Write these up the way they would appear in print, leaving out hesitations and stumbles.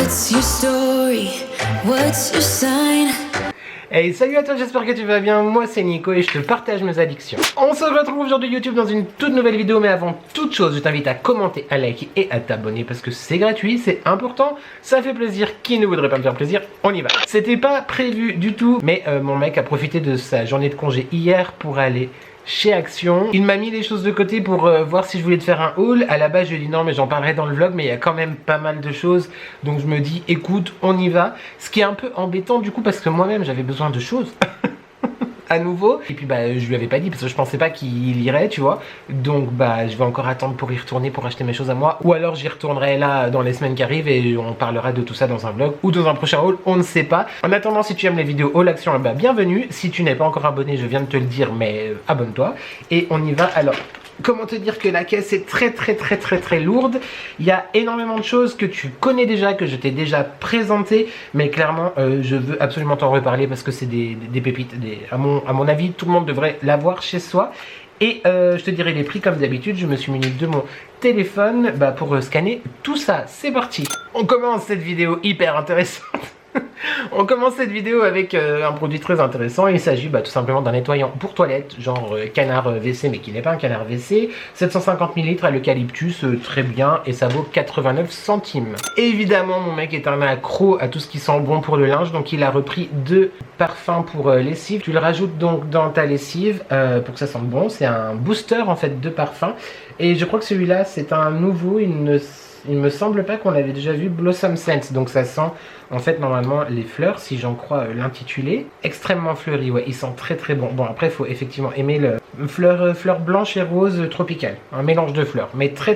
What's your story? What's your sign? Hey, salut à toi, j'espère que tu vas bien, moi c'est Nico et je te partage mes addictions. On se retrouve aujourd'hui YouTube dans une toute nouvelle vidéo, mais avant toute chose, je t'invite à commenter, à liker et à t'abonner parce que c'est gratuit, c'est important, ça fait plaisir, qui ne voudrait pas me faire plaisir, on y va. C'était pas prévu du tout, mais mon mec a profité de sa journée de congé hier pour aller chez Action. Il m'a mis les choses de côté pour voir si je voulais te faire un haul. À la base je lui ai dit non mais j'en parlerai dans le vlog, mais il y a quand même pas mal de choses, donc je me dis écoute on y va. Ce qui est un peu embêtant du coup parce que moi-même j'avais besoin de choses à nouveau, et puis bah je lui avais pas dit parce que je pensais pas qu'il irait, tu vois, donc bah je vais encore attendre pour y retourner pour acheter mes choses à moi, ou alors j'y retournerai là dans les semaines qui arrivent et on parlera de tout ça dans un vlog ou dans un prochain haul, on ne sait pas. En attendant, si tu aimes les vidéos haul action, bah bienvenue. Si tu n'es pas encore abonné, je viens de te le dire, mais abonne-toi et on y va. Alors comment te dire que la caisse est très lourde. Il y a énormément de choses que tu connais déjà, que je t'ai déjà présenté, mais clairement je veux absolument t'en reparler parce que c'est des pépites, à mon avis tout le monde devrait l'avoir chez soi. Et je te dirai les prix comme d'habitude. Je me suis muni de mon téléphone pour scanner tout ça. C'est parti. On commence cette vidéo hyper intéressante. On commence cette vidéo avec un produit très intéressant. Il s'agit tout simplement d'un nettoyant pour toilette, genre canard WC, mais qui n'est pas un canard WC. 750 ml à l'eucalyptus, très bien, et ça vaut 89 centimes. Évidemment, mon mec est un accro à tout ce qui sent bon pour le linge, donc il a repris 2 parfums pour lessive. Tu le rajoutes donc dans ta lessive pour que ça sente bon. C'est un booster en fait de parfum. Et je crois que celui-là, c'est un nouveau. Il me semble pas qu'on l'avait déjà vu, Blossom Scent, donc ça sent en fait normalement les fleurs, si j'en crois l'intitulé. Extrêmement fleuri, ouais, il sent très bon. Bon après il faut effectivement aimer le fleurs blanches et roses tropicales, un mélange de fleurs, mais très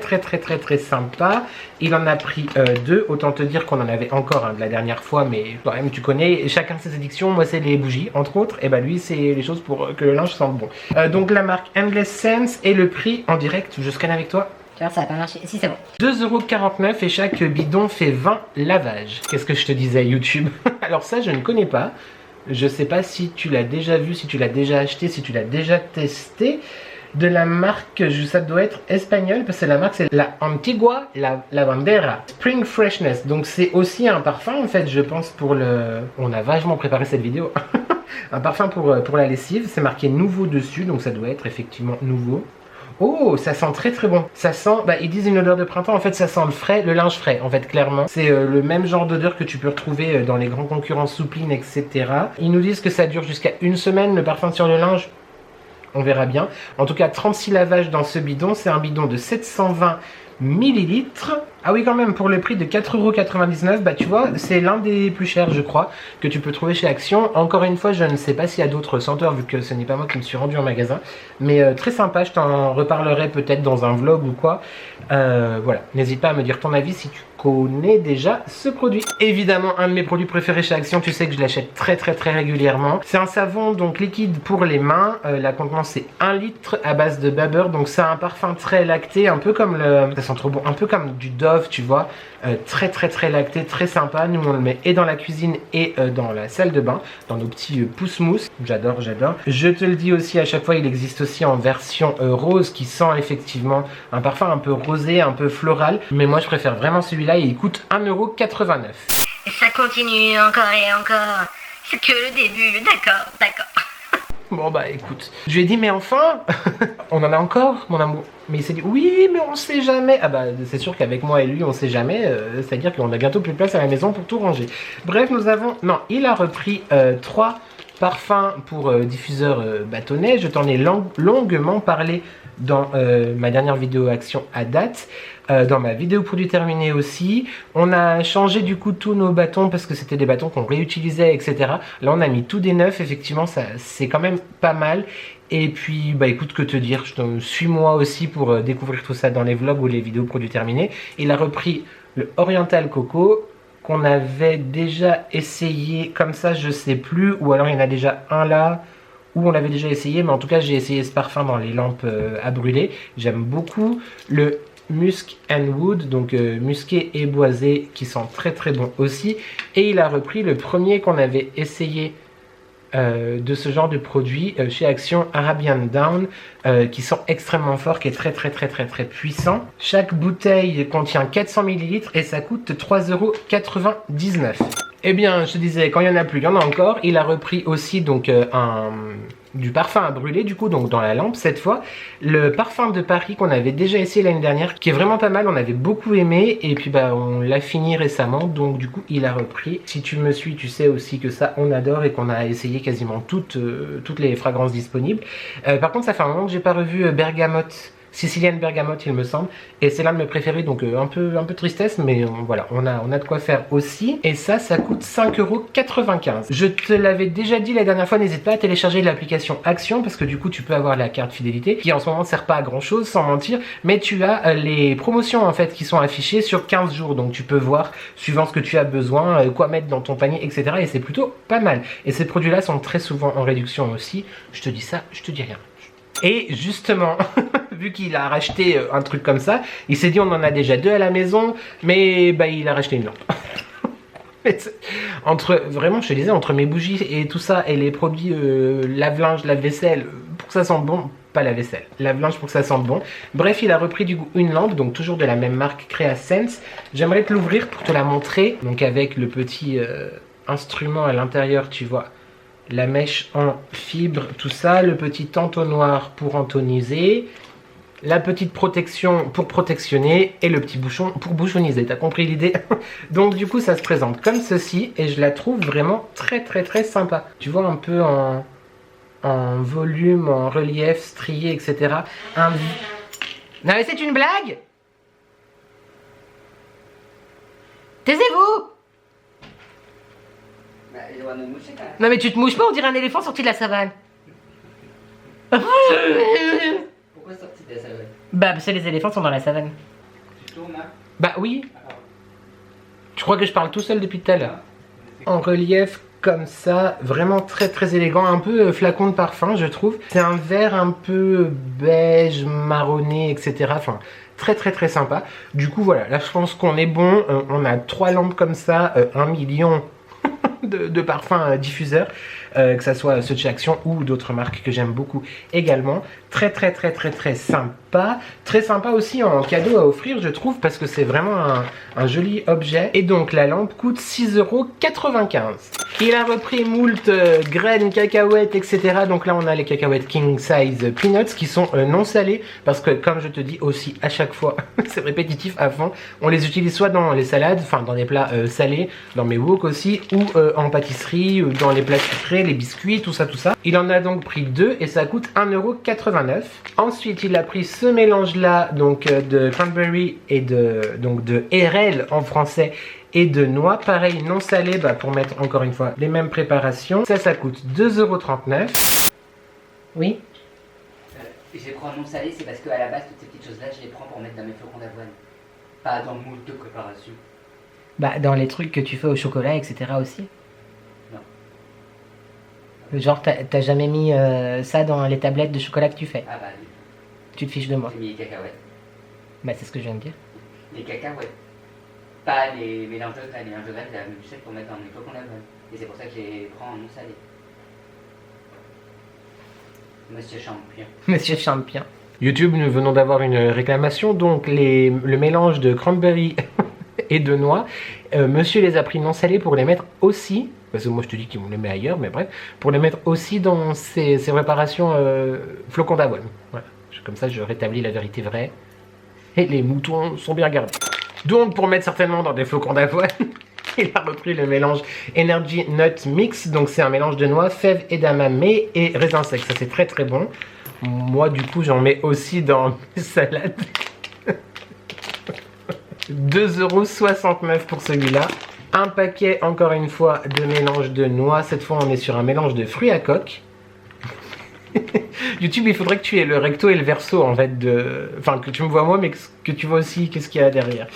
sympa. Il en a pris 2, autant te dire qu'on en avait encore de la dernière fois, mais quand même tu connais, chacun ses addictions. Moi c'est les bougies entre autres, et lui c'est les choses pour que le linge sente bon. Donc la marque Endless Sense, et le prix en direct, je scanne avec toi. Tu vois, ça va pas marcher. Si, c'est bon. 2,49 € et chaque bidon fait 20 lavages. Qu'est-ce que je te disais, YouTube? Alors ça, je ne connais pas. Je sais pas si tu l'as déjà vu, si tu l'as déjà acheté, si tu l'as déjà testé. De la marque, ça doit être espagnol, parce que la marque c'est la Antigua Lavandera Spring Freshness. Donc c'est aussi un parfum, en fait, je pense pour le... On a vachement préparé cette vidéo. Un parfum pour la lessive. C'est marqué nouveau dessus, donc ça doit être effectivement nouveau. Oh, ça sent très bon. Ça sent, ils disent une odeur de printemps, en fait ça sent le frais, le linge frais, en fait clairement. C'est le même genre d'odeur que tu peux retrouver dans les grands concurrents Soupline, etc. Ils nous disent que ça dure jusqu'à 1 semaine, le parfum sur le linge, on verra bien. En tout cas, 36 lavages dans ce bidon, c'est un bidon de 720 ml. Ah oui, quand même, pour le prix de 4,99 €, tu vois, c'est l'un des plus chers, je crois, que tu peux trouver chez Action. Encore une fois, je ne sais pas s'il y a d'autres senteurs, vu que ce n'est pas moi qui me suis rendu en magasin. Mais très sympa, je t'en reparlerai peut-être dans un vlog ou quoi. Voilà, n'hésite pas à me dire ton avis si tu connais déjà ce produit. Évidemment, un de mes produits préférés chez Action, tu sais que je l'achète très régulièrement. C'est un savon donc liquide pour les mains. La contenance c'est 1 litre à base de Baber. Donc ça a un parfum très lacté, un peu comme ça sent trop bon, un peu comme du Dove, tu vois. Très lacté, très sympa. Nous on le met et dans la cuisine et dans la salle de bain, dans nos petits pousse-mousse. J'adore. Je te le dis aussi à chaque fois, il existe aussi en version rose qui sent effectivement un parfum un peu rosé, un peu floral. Mais moi je préfère vraiment celui-là et il coûte 1,89 €. Et ça continue encore et encore. C'est que le début, d'accord. Bon écoute, je lui ai dit mais enfin, on en a encore mon amour. Mais il s'est dit oui mais on sait jamais. Ah c'est sûr qu'avec moi et lui on sait jamais, c'est à dire qu'on a bientôt plus de place à la maison pour tout ranger. Bref, il a repris 3 parfums pour diffuseur bâtonnet. Je t'en ai longuement parlé dans ma dernière vidéo action à date. Dans ma vidéo produit terminé aussi. On a changé du coup tous nos bâtons parce que c'était des bâtons qu'on réutilisait, etc. Là on a mis tout des neufs, effectivement ça c'est quand même pas mal. Et puis écoute, que te dire, suis-moi aussi pour découvrir tout ça dans les vlogs ou les vidéos produits terminés. Il a repris le Oriental Coco qu'on avait déjà essayé comme ça, je sais plus, ou alors il y en a déjà un là où on l'avait déjà essayé, mais en tout cas j'ai essayé ce parfum dans les lampes à brûler. J'aime beaucoup le Musk and Wood, donc musqué et boisé, qui sent très bon aussi. Et il a repris le premier qu'on avait essayé de ce genre de produit chez Action Arabian Down qui sont extrêmement forts, qui est très puissant. Chaque bouteille contient 400 ml et ça coûte 3,99 €. Eh bien, je te disais, quand il n'y en a plus, il y en a encore. Il a repris aussi donc du parfum à brûler, du coup, donc dans la lampe cette fois. Le parfum de Paris qu'on avait déjà essayé l'année dernière, qui est vraiment pas mal, on avait beaucoup aimé. Et puis bah on l'a fini récemment, donc du coup il a repris. Si tu me suis, tu sais aussi que ça on adore et qu'on a essayé quasiment toutes les fragrances disponibles. Par contre ça fait un moment que j'ai pas revu Bergamote. Sicilienne Bergamote il me semble, et c'est l'un de mes préférés, donc un peu tristesse, mais voilà, on a de quoi faire aussi. Et ça coûte 5,95 €. Je te l'avais déjà dit la dernière fois, n'hésite pas à télécharger l'application Action, parce que du coup tu peux avoir la carte fidélité, qui en ce moment ne sert pas à grand chose, sans mentir, mais tu as les promotions en fait qui sont affichées sur 15 jours, donc tu peux voir, suivant ce que tu as besoin, quoi mettre dans ton panier, etc. Et c'est plutôt pas mal. Et ces produits là sont très souvent en réduction aussi, je te dis ça, je te dis rien. Et justement, vu qu'il a racheté un truc comme ça, il s'est dit on en a déjà 2 à la maison, mais bah il a racheté une lampe. Vraiment, je te disais, entre mes bougies et tout ça, et les produits lave-linge, lave-vaisselle, pour que ça sente bon, pas la vaisselle, lave-linge pour que ça sente bon. Bref, il a repris du coup une lampe, donc toujours de la même marque, Creasense. J'aimerais te l'ouvrir pour te la montrer, donc avec le petit instrument à l'intérieur, tu vois. La mèche en fibre, tout ça, le petit entonnoir pour entoniser, la petite protection pour protectionner et le petit bouchon pour bouchonniser. T'as compris l'idée? Donc du coup ça se présente comme ceci et je la trouve vraiment très sympa. Tu vois un peu en volume, en relief, strié, etc. Non mais c'est une blague? Taisez-vous! Bah, il doit me moucher quand même. Non mais tu te mouches pas, on dirait un éléphant sorti de la savane. Pourquoi sorti de la savane? Bah parce que les éléphants sont dans la savane. Tu tournes là? Bah oui. Tu crois que je parle tout seul depuis tout à l'heure? En relief comme ça, vraiment très élégant, un peu flacon de parfum je trouve. C'est un vert un peu beige, marronné, etc. Enfin très sympa. Du coup voilà, là je pense qu'on est bon. On a 3 lampes comme ça, 1 million de parfums diffuseurs, que ça soit ceux de chez Action ou d'autres marques que j'aime beaucoup également. Très sympa. Très sympa aussi en cadeau à offrir je trouve, parce que c'est vraiment un joli objet. Et donc la lampe coûte 6,95 €. Il a repris moult graines, cacahuètes, etc. Donc là on a les cacahuètes King Size Peanuts qui sont non salées, parce que comme je te dis aussi à chaque fois, c'est répétitif à fond, on les utilise soit dans les salades, enfin dans des plats salés, dans mes wok aussi, ou en pâtisserie, dans les plats sucrés, les biscuits, tout ça. Il en a donc pris 2 et ça coûte 1,89 €. Ensuite il a pris ce mélange là, donc de cranberry et de RL en français, et de noix, pareil non salé, bah, pour mettre encore une fois les mêmes préparations. Ça coûte 2,39 €. Oui. Je les prends non salés, c'est parce que à la base toutes ces petites choses là je les prends pour mettre dans mes flocons d'avoine, pas dans le moule de préparation. Bah dans les trucs que tu fais au chocolat, etc. aussi. Non. Genre t'as jamais mis ça dans les tablettes de chocolat que tu fais? Ah bah oui. Tu te fiches de moi. J'ai mis les cacahuètes. Bah c'est ce que je viens de dire. Les cacahuètes. Pas les mélanges de graines. Les mélanges de graines, c'est la même chose pour mettre dans mes flocons d'avoine. Et c'est pour ça que je les prends en non salé. Monsieur Champion. Monsieur Champion. YouTube, nous venons d'avoir une réclamation, donc le mélange de cranberry et de noix, monsieur les a pris non salés pour les mettre aussi, parce que moi je te dis qu'on les met ailleurs, mais bref, pour les mettre aussi dans ces préparations flocons d'avoine. Voilà. Comme ça je rétablis la vérité vraie, et les moutons sont bien gardés. Donc pour mettre certainement dans des flocons d'avoine, il a repris le mélange Energy Nut Mix, donc c'est un mélange de noix, fèves, edamame et raisins secs, ça c'est très bon. Moi du coup j'en mets aussi dans mes salades. 2,69 € pour celui-là. Un paquet encore une fois de mélange de noix, cette fois on est sur un mélange de fruits à coque. YouTube, il faudrait que tu aies le recto et le verso en fait enfin que tu me vois moi mais que tu vois aussi qu'est-ce qu'il y a derrière.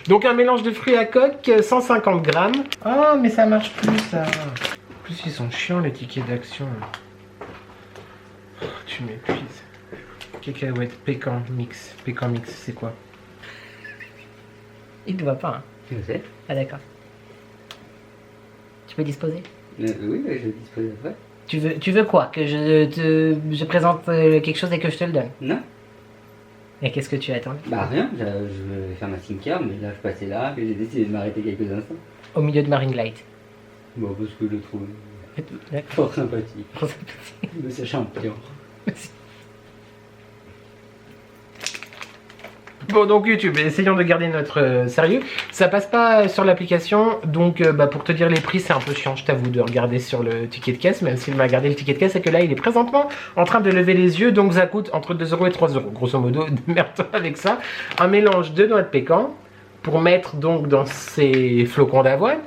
Donc un mélange de fruits à coque, 150 grammes. Ah mais ça marche plus ça. En plus ils sont chiants les tickets d'Action. Oh, tu m'épuises. Cacahuètes, pécan mix c'est quoi? Il te voit pas hein. Tu le sais? Ah d'accord. Tu peux disposer? Oui, je dispose après. Tu veux quoi? Que je présente quelque chose et que je te le donne? Non. Et qu'est-ce que tu attends? Bah rien, je vais faire ma skincare, mais là je passais là et j'ai décidé de m'arrêter quelques instants. Au milieu de ma ring light. Bon, parce que je le trouve D'accord. fort sympathique. Monsieur Champion. Bon, donc YouTube, essayons de garder notre sérieux. Ça passe pas sur l'application, donc pour te dire les prix, c'est un peu chiant, je t'avoue, de regarder sur le ticket de caisse, même s'il m'a gardé le ticket de caisse, et que là, il est présentement en train de lever les yeux, donc ça coûte entre 2 € et 3 €. Grosso modo, démerde-toi avec ça. Un mélange de noix de pécan, pour mettre donc dans ces flocons d'avoine.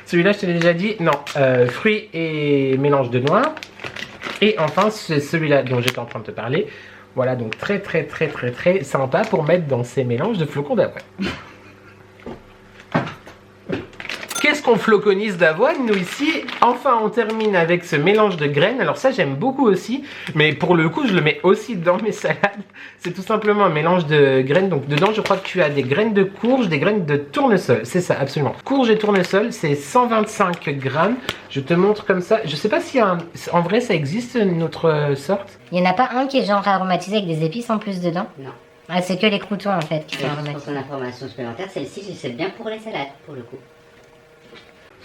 Celui-là, je te l'ai déjà dit, non, fruits et mélange de noix. Et enfin, c'est celui-là dont j'étais en train de te parler. Voilà, donc très sympa pour mettre dans ces mélanges de flocons d'avoine. Qu'est-ce qu'on floconise d'avoine, nous, ici? Enfin, on termine avec ce mélange de graines. Alors ça, j'aime beaucoup aussi, mais pour le coup, je le mets aussi dans mes salades. C'est tout simplement un mélange de graines. Donc dedans, je crois que tu as des graines de courge, des graines de tournesol. C'est ça, absolument. Courge et tournesol, c'est 125 grammes. Je te montre comme ça. Je sais pas si en vrai, ça existe une autre sorte. Il n'y en a pas un qui est genre aromatisé avec des épices en plus dedans? Non. Ah, c'est que les croutons en fait qui sont Pour aromatisés. son information supplémentaire, celle-ci, je sais bien pour les salades, pour le coup.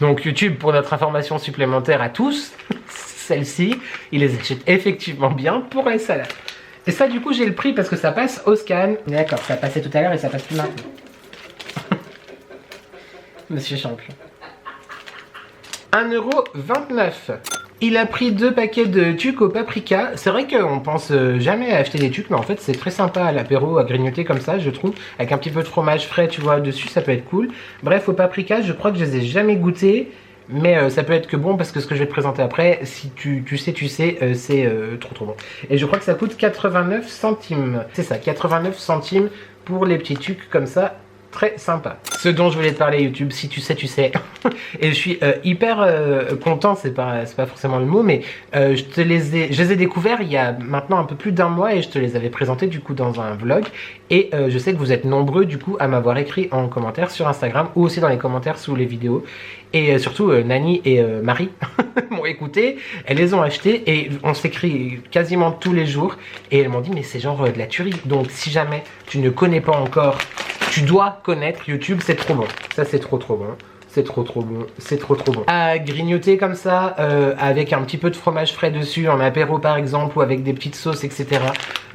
Donc YouTube, pour notre information supplémentaire à tous, celle-ci, ils les achètent effectivement bien pour les salades. Et ça, du coup, j'ai le prix parce que ça passe au scan. D'accord, ça passait tout à l'heure et ça passe plus maintenant. Monsieur Champion. 1,29 €. Il a pris 2 paquets de tucs au paprika. C'est vrai qu'on pense jamais à acheter des tucs, mais en fait c'est très sympa à l'apéro, à grignoter comme ça, je trouve. Avec un petit peu de fromage frais, tu vois, dessus, ça peut être cool. Bref, au paprika, je crois que je les ai jamais goûtés. Mais ça peut être que bon parce que ce que je vais te présenter après, si tu sais, c'est trop bon. Et je crois que ça coûte 89 centimes. C'est ça, 89 centimes pour les petits tucs comme ça. Très sympa. Ce dont je voulais te parler YouTube, si tu sais, tu sais. Et je suis hyper content, c'est pas forcément le mot, mais je les ai découverts il y a maintenant un peu plus d'1 mois et je te les avais présentés du coup dans un vlog. Et je sais que vous êtes nombreux du coup à m'avoir écrit en commentaire sur Instagram ou aussi dans les commentaires sous les vidéos. Et surtout Nani et Marie m'ont écouté, elles les ont achetés et on s'écrit quasiment tous les jours. Et elles m'ont dit mais c'est genre de la tuerie. Donc si jamais tu ne connais pas encore, tu dois connaître YouTube, c'est trop bon. Ça c'est trop bon. C'est trop bon, c'est trop bon. À grignoter comme ça, avec un petit peu de fromage frais dessus, en apéro par exemple, ou avec des petites sauces, etc.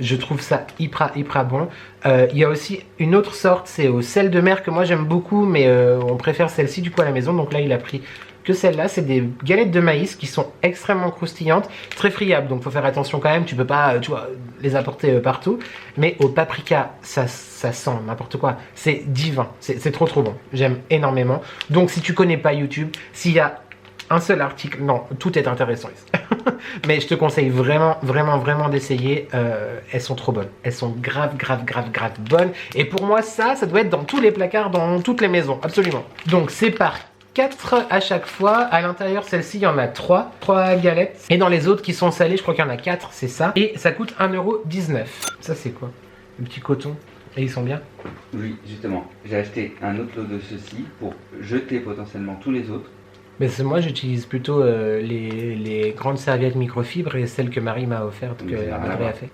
Je trouve ça hyper bon. Il y a aussi une autre sorte, c'est au sel de mer que moi j'aime beaucoup, mais on préfère celle-ci du coup à la maison. Donc là il a pris que celle-là, c'est des galettes de maïs qui sont extrêmement croustillantes, très friables, donc faut faire attention quand même, tu peux pas, tu vois, les apporter partout, mais au paprika, ça sent n'importe quoi, c'est divin, c'est trop bon, j'aime énormément. Donc si tu connais pas YouTube, s'il y a un seul article, non, tout est intéressant ici. Mais je te conseille vraiment d'essayer, elles sont trop bonnes, elles sont grave bonnes, et pour moi ça doit être dans tous les placards, dans toutes les maisons, absolument. Donc c'est par 4 à chaque fois. À l'intérieur, celle-ci, il y en a 3 galettes. Et dans les autres qui sont salées, je crois qu'il y en a 4, c'est ça. Et ça coûte 1,19 €. Ça, c'est quoi? Le petit coton. Et ils sont bien? Oui, justement. J'ai acheté un autre lot de ceux-ci pour jeter potentiellement tous les autres. Mais moi, j'utilise plutôt les grandes serviettes microfibres et celles que Marie m'a offertes, que Marie a fait.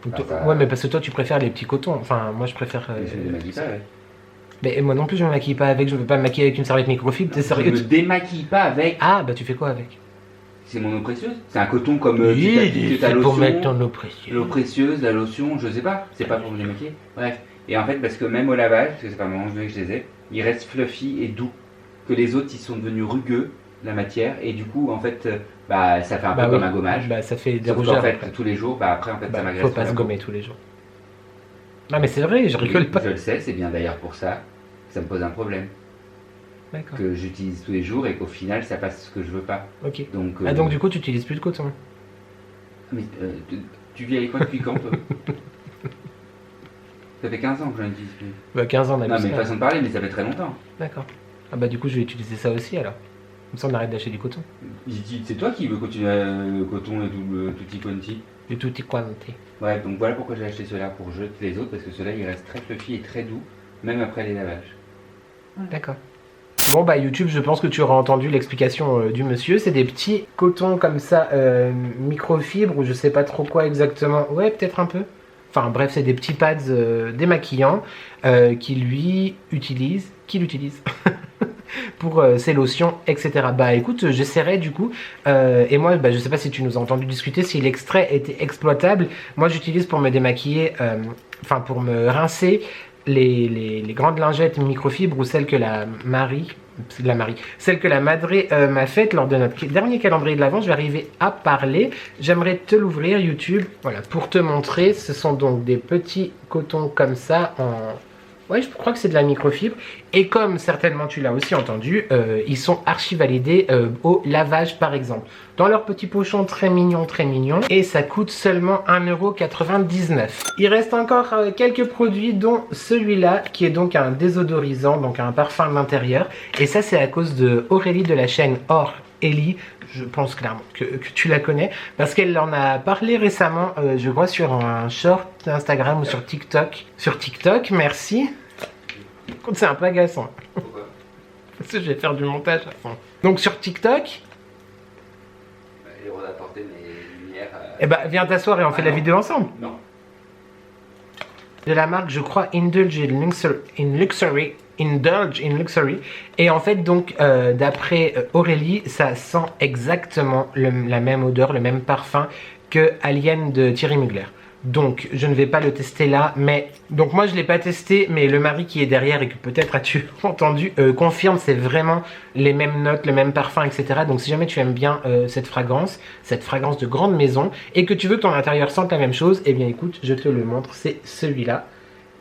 Ouais, mais parce que toi, tu préfères les petits cotons. Enfin, moi, je préfère... Je ne démaquille pas, ouais. Mais moi non plus, je me maquille pas avec. Je veux pas me maquiller avec une serviette microfibre. T'es sérieux? Je me démaquille pas avec. Ah, bah tu fais quoi avec? C'est mon eau précieuse. C'est un coton comme Oui, ta c'est lotion. pour mettre ton eau précieuse. L'eau précieuse, la lotion, je sais pas. C'est pas pour me démaquiller. Bref. Et en fait, parce que même au lavage, parce que c'est pas mon que je les ai, ils restent fluffy et doux. Que les autres, ils sont devenus rugueux, la matière. Et du coup, en fait, ça fait un peu comme un gommage. Bah ça fait des Sauf rougeurs. qu'en fait, après. tous les jours, après, en fait, ça m'agresse. Faut pas se gommer tous les jours. Non mais c'est vrai, je rigole pas. Je le sais, c'est bien d'ailleurs pour ça. Ça me pose un problème. D'accord. Que j'utilise tous les jours et qu'au final, ça passe ce que je veux pas. Ok. Donc, Ah donc du coup, tu utilises plus de coton? Mais tu vis avec moi depuis quand, toi? Ça fait 15 ans que j'en utilise plus. Bah 15 ans, on a Non, vu mais ça. façon de parler, mais ça fait très longtemps. D'accord. Ah bah du coup, je vais utiliser ça aussi alors. Comme ça, on arrête d'acheter du coton. C'est toi qui veux continuer le coton et tout tutti quanti. Du tutti quanti. Ouais, donc voilà pourquoi j'ai acheté ceux-là pour jeter les autres, parce que ceux-là ils restent très fluffy et très doux, même après les lavages. D'accord. Bon bah YouTube, je pense que tu auras entendu l'explication du monsieur. C'est des petits cotons comme ça, microfibres ou je sais pas trop quoi exactement. Ouais, peut-être un peu. Enfin bref, c'est des petits pads démaquillants qu'il utilise pour ses lotions, etc. Bah écoute, j'essaierai du coup. Et moi, bah, je sais pas si tu nous as entendu discuter, si l'extrait était exploitable. Moi, j'utilise pour me démaquiller, enfin pour me rincer les grandes lingettes microfibres ou celles que celle que la Madré m'a faite lors de notre dernier calendrier de l'Avent. Je vais arriver à parler. J'aimerais te l'ouvrir YouTube. Voilà, pour te montrer, ce sont donc des petits cotons comme ça en... Ouais, je crois que c'est de la microfibre. Et comme certainement tu l'as aussi entendu, ils sont archi validés au lavage par exemple. Dans leur petit pochon très mignon, très mignon. Et ça coûte seulement 1,99 €. Il reste encore quelques produits dont celui-là qui est donc un désodorisant, donc un parfum de l'intérieur. Et ça c'est à cause de Aurélie de la chaîne Or Ellie. Je pense clairement que tu la connais parce qu'elle en a parlé récemment, je crois sur un short Instagram ou sur TikTok. Sur TikTok, merci. C'est un peu agaçant. Pourquoi? Parce que je vais faire du montage à fond. Donc sur TikTok, J'ai le droit d'apporter mes lumières. eh ben viens t'asseoir et on fait la vidéo ensemble. Non. De la marque, je crois, Indulge in Luxury. Et en fait, donc, d'après Aurélie, ça sent exactement la même odeur, le même parfum que Alien de Thierry Mugler. Donc, je ne vais pas le tester là, mais... Donc, moi, je ne l'ai pas testé, mais le mari qui est derrière et que peut-être as-tu entendu, confirme, c'est vraiment les mêmes notes, le même parfum, etc. Donc, si jamais tu aimes bien cette fragrance de grande maison, et que tu veux que ton intérieur sente la même chose, eh bien, écoute, je te le montre, c'est celui-là.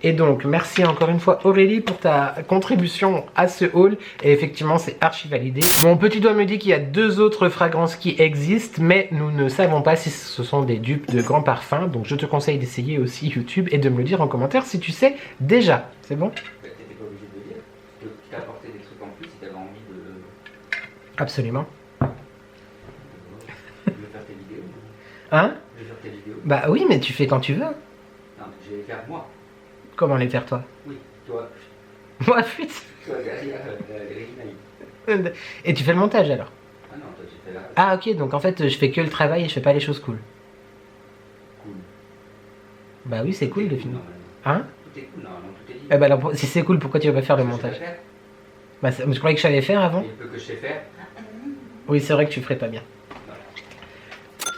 Et donc, merci encore une fois Aurélie pour ta contribution à ce haul. Et effectivement, c'est archi validé. Mon petit doigt me dit qu'il y a 2 autres fragrances qui existent, mais nous ne savons pas si ce sont des dupes de grands parfums. Donc, je te conseille d'essayer aussi YouTube et de me le dire en commentaire si tu sais déjà. C'est bon? T'étais pas obligé de le dire. Tu t'as apporté des trucs en plus si t'avais envie de Absolument. faire tes vidéos. Hein? De faire tes vidéos. Bah oui, mais tu fais quand tu veux. Non, je vais les faire moi. Comment les faire toi? Oui, toi. Moi, fuite. Toi, derrière, Régina. Et tu fais le montage alors? Ah non, toi, j'ai fait là. Ah ok, donc en fait, je fais que le travail et je fais pas les choses cool. Cool. Bah oui, c'est cool de filmer. Normalement. Hein? Tout est cool, normalement, tout est dit. Eh bah alors, si c'est cool, pourquoi tu vas pas faire le montage? Je sais pas faire. Bah, je croyais que je savais faire avant. Et le peu que je sais faire. Oui, c'est vrai que tu ferais pas bien.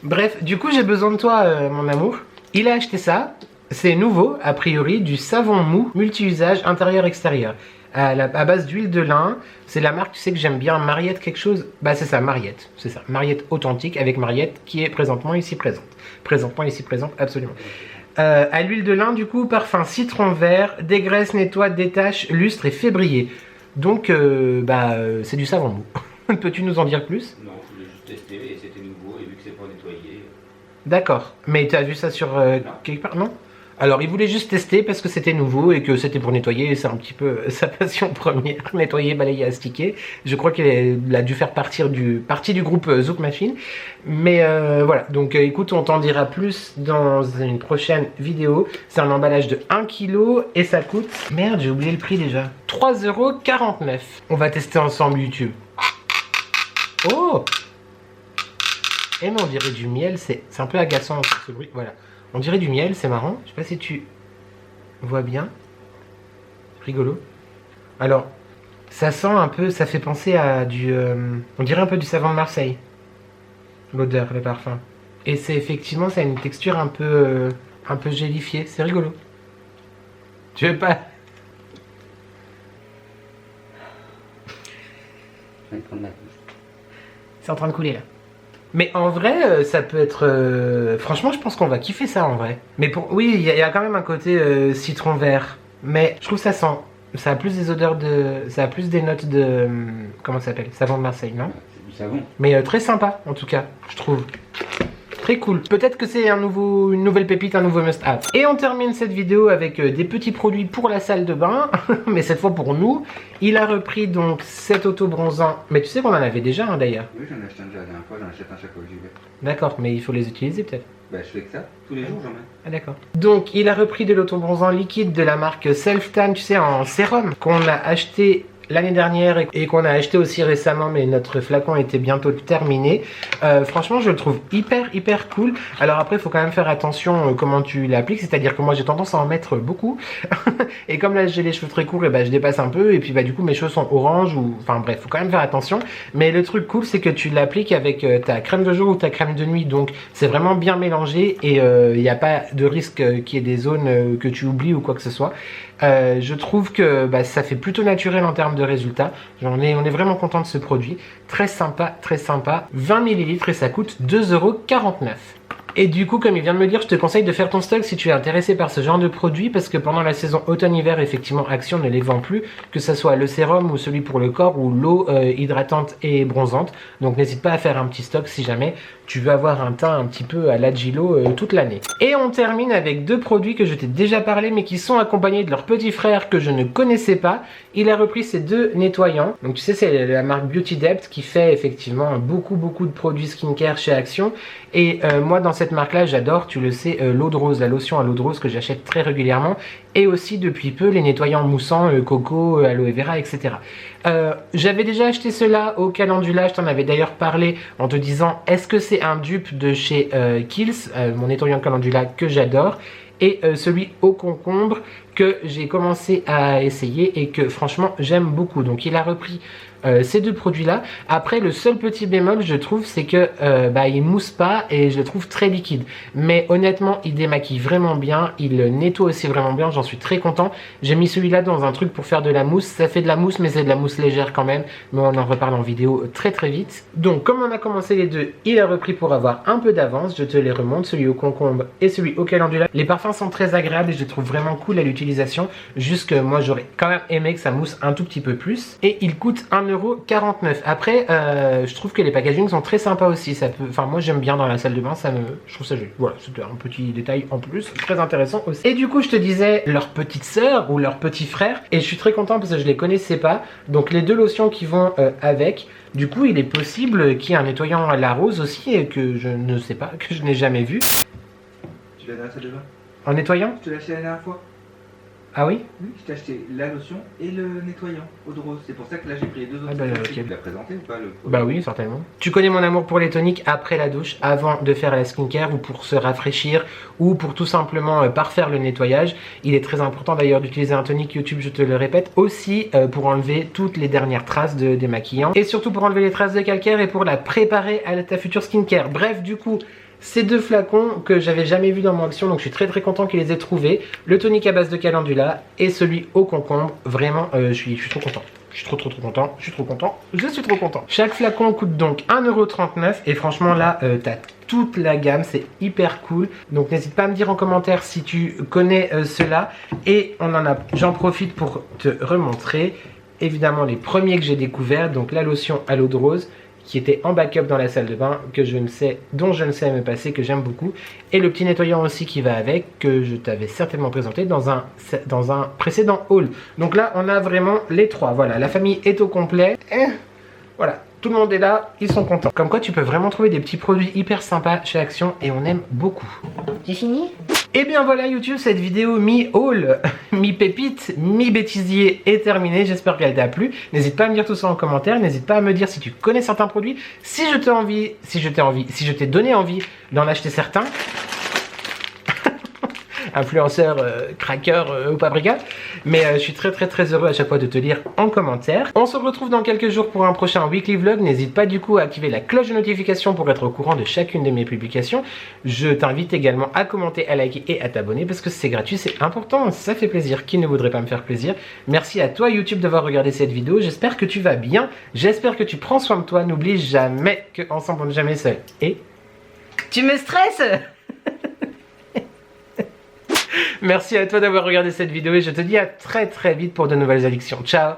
Bref, du coup, j'ai besoin de toi, mon amour. Il a acheté ça. C'est nouveau, a priori, du savon mou multi-usage intérieur-extérieur. À base d'huile de lin. C'est la marque, tu sais que j'aime bien, Mariette quelque chose. Bah c'est ça, Mariette. C'est ça, Mariette authentique avec Mariette qui est présentement ici présente. Présentement ici présente, absolument. À l'huile de lin, du coup, parfum citron vert, dégraisse, nettoie, détache, lustre et fait briller. Donc, c'est du savon mou. Peux-tu nous en dire plus? Non, je voulais juste tester et c'était nouveau et vu que c'est pour nettoyer. D'accord. Mais tu as vu ça sur quelque part? Non? Alors, il voulait juste tester parce que c'était nouveau et que c'était pour nettoyer. C'est un petit peu sa passion première. Nettoyer, balayer, astiquer. Je crois qu'il a dû faire partie du groupe Zouk Machine. Mais voilà. Donc, écoute, on t'en dira plus dans une prochaine vidéo. C'est un emballage de 1 kg et ça coûte... Merde, j'ai oublié le prix déjà. 3,49 €. On va tester ensemble YouTube. Oh! Eh mais on dirait du miel. C'est un peu agaçant ce bruit. Voilà. On dirait du miel, c'est marrant. Je sais pas si tu vois bien. Rigolo. Alors, ça sent un peu, ça fait penser à du... on dirait un peu du savon de Marseille. L'odeur, le parfum. Et c'est effectivement, ça a une texture un peu gélifiée. C'est rigolo. Tu veux pas? Je vais prendre ma douche. C'est en train de couler là. Mais en vrai, ça peut être... franchement, je pense qu'on va kiffer ça en vrai. Mais pour... oui, il y a quand même un côté citron vert. Mais je trouve que ça sent... Ça a plus des odeurs de... Ça a plus des notes de... comment ça s'appelle? Savon de Marseille, non? C'est du savon. Mais très sympa, en tout cas, je trouve. Très cool. Peut-être que c'est une nouvelle pépite, un nouveau must-have. Et on termine cette vidéo avec des petits produits pour la salle de bain. Mais cette fois pour nous. Il a repris donc cet auto-bronzant. Mais tu sais qu'on en avait déjà un d'ailleurs. Oui, j'en ai acheté un déjà la dernière fois, j'en achète un chaque fois que j'y vais. D'accord, mais il faut les utiliser peut-être. Bah, je fais que ça. Tous les jours, j'en mets. Ah d'accord. Donc il a repris de l'auto-bronzant liquide de la marque Self Tan, tu sais, en sérum, qu'on a acheté l'année dernière et qu'on a acheté aussi récemment, mais notre flacon était bientôt terminé. Franchement, je le trouve hyper cool. Alors après, il faut quand même faire attention comment tu l'appliques, c'est-à-dire que moi j'ai tendance à en mettre beaucoup. Et comme là j'ai les cheveux très courts, et bah je dépasse un peu, et puis bah du coup mes cheveux sont orange, ou enfin bref, faut quand même faire attention. Mais le truc cool, c'est que tu l'appliques avec ta crème de jour ou ta crème de nuit, donc c'est vraiment bien mélangé et il n'y a pas de risque qu'il y ait des zones que tu oublies ou quoi que ce soit. Je trouve que bah, ça fait plutôt naturel en termes de résultats. On est vraiment content de ce produit. Très sympa, 20 ml et ça coûte 2,49 €. Et du coup, comme il vient de me dire, je te conseille de faire ton stock si tu es intéressé par ce genre de produit, parce que pendant la saison automne-hiver, effectivement, Action ne les vend plus, que ce soit le sérum ou celui pour le corps ou l'eau hydratante et bronzante. Donc n'hésite pas à faire un petit stock si jamais tu veux avoir un teint un petit peu à la Gilo toute l'année. Et on termine avec deux produits que je t'ai déjà parlé, mais qui sont accompagnés de leur petit frère que je ne connaissais pas. Il a repris ces deux nettoyants. Donc tu sais, c'est la marque Beauty Depth qui fait effectivement beaucoup de produits skincare chez Action. Et moi, dans cette marque-là, j'adore, tu le sais, l'eau de rose, la lotion à l'eau de rose que j'achète très régulièrement. Et aussi, depuis peu, les nettoyants moussants, coco, aloe vera, etc. J'avais déjà acheté cela au Calendula, je t'en avais d'ailleurs parlé en te disant, est-ce que c'est un dupe de chez Kiehl's, mon nettoyant Calendula que j'adore, et celui au concombre que j'ai commencé à essayer et que franchement j'aime beaucoup. Donc il a repris ces deux produits là. Après, le seul petit bémol je trouve, c'est que bah, il mousse pas et je le trouve très liquide, mais honnêtement il démaquille vraiment bien, il nettoie aussi vraiment bien, j'en suis très content. J'ai mis celui-là dans un truc pour faire de la mousse, ça fait de la mousse mais c'est de la mousse légère quand même, mais on en reparle en vidéo très vite. Donc comme on a commencé les deux, il a repris pour avoir un peu d'avance, je te les remonte, celui au concombre et celui au calendula. Les parfums sont très agréables et je les trouve vraiment cool à l'utilisation, juste que moi j'aurais quand même aimé que ça mousse un tout petit peu plus. Et il coûte 1,49 €. Après je trouve que les packagings sont très sympas aussi, ça peut, enfin moi j'aime bien dans la salle de bain, je trouve ça joli. Voilà, c'était un petit détail en plus, très intéressant aussi. Et du coup je te disais leur petite sœur ou leur petit frère, et je suis très content parce que je les connaissais pas, donc les deux lotions qui vont avec. Du coup il est possible qu'il y ait un nettoyant à la rose aussi, et que je ne sais pas, que je n'ai jamais vu. Tu l'as dans la salle de bain? En nettoyant? Je te l'ai acheté la dernière fois. Ah oui? Oui, je t'ai acheté la lotion et le nettoyant eau de rose. C'est pour ça que là j'ai pris les deux autres. Ah bah, ok. Tu l'as présenté ou pas le produit? Bah oui, certainement. Tu connais mon amour pour les toniques après la douche, avant de faire la skincare, ou pour se rafraîchir, ou pour tout simplement parfaire le nettoyage. Il est très important d'ailleurs d'utiliser un tonique YouTube, je te le répète, aussi pour enlever toutes les dernières traces de démaquillant, et surtout pour enlever les traces de calcaire et pour la préparer à ta future skincare. Bref, du coup, ces deux flacons que j'avais jamais vu dans mon Action, donc je suis très content qu'ils les aient trouvés. Le tonique à base de calendula et celui au concombre. Vraiment, je suis trop content. Je suis trop content, je suis trop content. Chaque flacon coûte donc 1,39 € et franchement là, t'as toute la gamme, c'est hyper cool. Donc n'hésite pas à me dire en commentaire si tu connais cela. Et j'en profite pour te remontrer évidemment les premiers que j'ai découverts. Donc la lotion à l'eau de rose, qui était en backup dans la salle de bain, dont je ne sais me passer, que j'aime beaucoup. Et le petit nettoyant aussi qui va avec, que je t'avais certainement présenté dans un précédent haul. Donc là, on a vraiment les trois. Voilà, la famille est au complet. Et voilà, tout le monde est là, ils sont contents. Comme quoi, tu peux vraiment trouver des petits produits hyper sympas chez Action et on aime beaucoup. J'ai fini? Et bien voilà YouTube, cette vidéo mi-haul, mi-pépite, mi-bêtisier est terminée. J'espère qu'elle t'a plu. N'hésite pas à me dire tout ça en commentaire. N'hésite pas à me dire si tu connais certains produits, si je t'ai donné envie d'en acheter certains. Influenceur, cracker ou paprika. Mais je suis très heureux à chaque fois de te lire en commentaire. On se retrouve dans quelques jours pour un prochain weekly vlog. N'hésite pas du coup à activer la cloche de notification pour être au courant de chacune de mes publications. Je t'invite également à commenter, à liker et à t'abonner parce que c'est gratuit, c'est important, ça fait plaisir. Qui ne voudrait pas me faire plaisir? Merci à toi YouTube d'avoir regardé cette vidéo. J'espère que tu vas bien, j'espère que tu prends soin de toi. N'oublie jamais qu'ensemble on n'est jamais seul. Et tu me stresses. Merci à toi d'avoir regardé cette vidéo et je te dis à très vite pour de nouvelles addictions. Ciao!